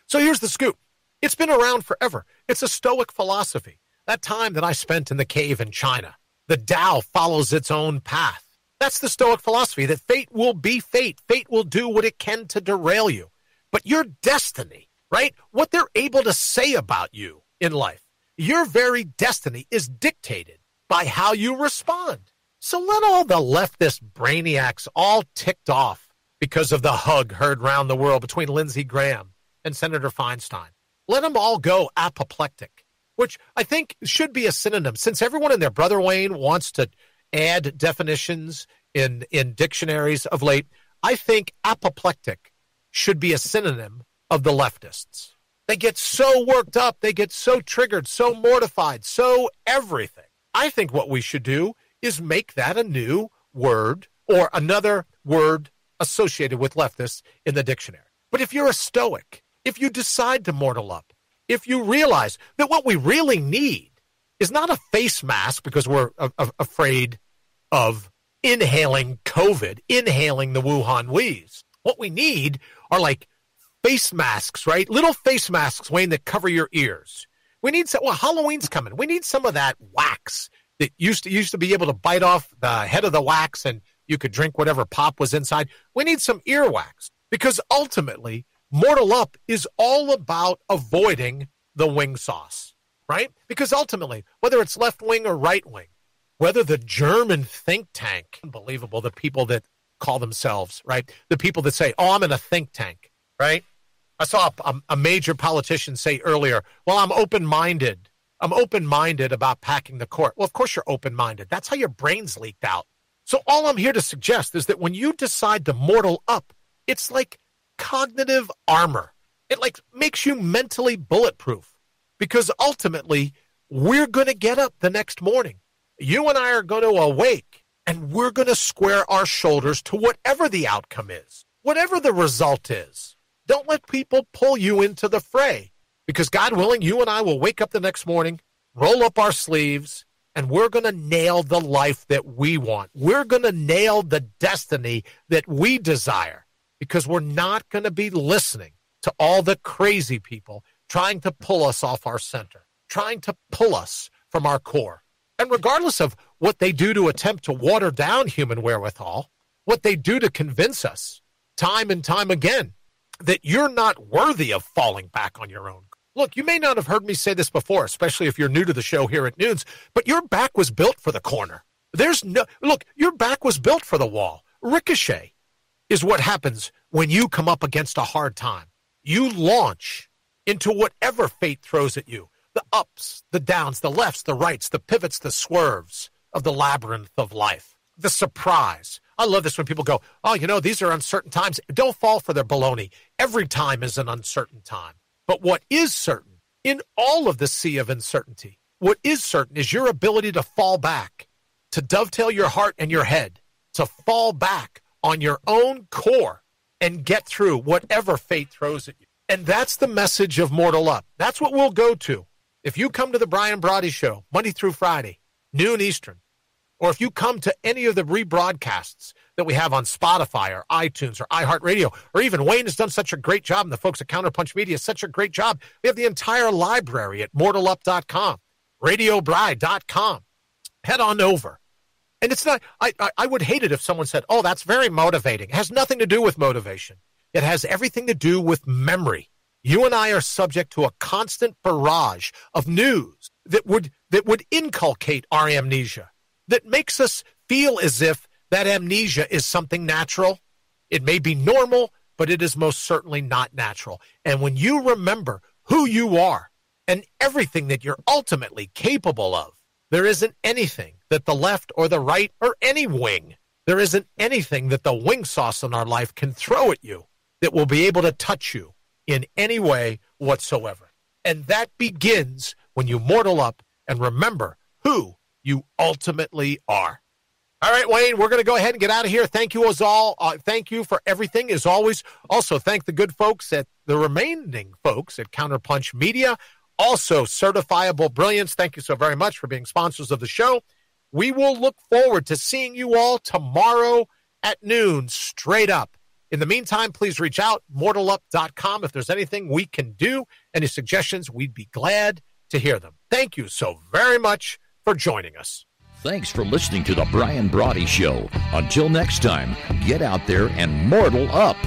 So here's the scoop. It's been around forever. It's a Stoic philosophy. That time that I spent in the cave in China. The Tao follows its own path. That's the Stoic philosophy, that fate will be fate. Fate will do what it can to derail you. But your destiny, right? What they're able to say about you in life, your very destiny is dictated by how you respond. So let all the leftist brainiacs all ticked off because of the hug heard round the world between Lindsey Graham and Senator Feinstein. Let them all go apoplectic, which I think should be a synonym. Since everyone and their brother Wayne wants to add definitions in dictionaries of late, I think apoplectic should be a synonym of the leftists. They get so worked up, they get so triggered, so mortified, so everything. I think what we should do is make that a new word or another word associated with leftists in the dictionary. But if you're a Stoic, if you decide to mortal up, if you realize that what we really need is not a face mask because we're afraid of inhaling COVID, inhaling the Wuhan wheeze. What we need are like face masks, right? Little face masks, Wayne, that cover your ears. We need some, well, Halloween's coming. We need some of that wax that used to be able to bite off the head of the wax and you could drink whatever pop was inside. We need some earwax because ultimately Mortal Up is all about avoiding the wing sauce, right? Because ultimately, whether it's left wing or right wing, whether the German think tank, unbelievable, the people that call themselves, right? The people that say, oh, I'm in a think tank, right? I saw a major politician say earlier, well, I'm open-minded. I'm open-minded about packing the court. Well, of course you're open-minded. That's how your brain's leaked out. So all I'm here to suggest is that when you decide to mortal up, it's like cognitive armor. It like makes you mentally bulletproof because ultimately we're going to get up the next morning. You and I are going to awake and we're going to square our shoulders to whatever the outcome is. Whatever the result is, don't let people pull you into the fray, because God willing, you and I will wake up the next morning, roll up our sleeves, and we're going to nail the life that we want. We're going to nail the destiny that we desire, because we're not going to be listening to all the crazy people trying to pull us off our center, trying to pull us from our core. And regardless of what they do to attempt to water down human wherewithal, what they do to convince us time and time again that you're not worthy of falling back on your own. Look, you may not have heard me say this before, especially if you're new to the show here at Noons, but your back was built for the corner. Your back was built for the wall. Ricochet is what happens when you come up against a hard time. You launch into whatever fate throws at you. The ups, the downs, the lefts, the rights, the pivots, the swerves of the labyrinth of life. The surprise. I love this when people go, these are uncertain times. Don't fall for their baloney. Every time is an uncertain time. But what is certain in all of the sea of uncertainty, what is certain is your ability to fall back, to dovetail your heart and your head, to fall back on your own core and get through whatever fate throws at you. And that's the message of Mortal Up. That's what we'll go to. If you come to the Brian Brawdy Show, Monday through Friday, noon Eastern, or if you come to any of the rebroadcasts that we have on Spotify or iTunes or iHeartRadio, or even Wayne has done such a great job, and the folks at Counterpunch Media, such a great job. We have the entire library at mortalup.com, radiobride.com. Head on over. And it's not, I would hate it if someone said, oh, that's very motivating. It has nothing to do with motivation. It has everything to do with memory. You and I are subject to a constant barrage of news that would inculcate our amnesia, that makes us feel as if that amnesia is something natural. It may be normal, but it is most certainly not natural. And when you remember who you are and everything that you're ultimately capable of, there isn't anything that the left or the right or any wing, there isn't anything that the wing sauce in our life can throw at you that will be able to touch you in any way whatsoever. And that begins when you mortal up and remember who you ultimately are. All right, Wayne, we're going to go ahead and get out of here. Thank you all. Thank you for everything, as always. Also, thank the good folks at the remaining folks at Counterpunch Media. Also, Certifiable Brilliance. Thank you so very much for being sponsors of the show. We will look forward to seeing you all tomorrow at noon, straight up. In the meantime, please reach out, mortalup.com. If there's anything we can do, any suggestions, we'd be glad to hear them. Thank you so very much for joining us. Thanks for listening to The Brian Brawdy Show. Until next time, get out there and mortal up.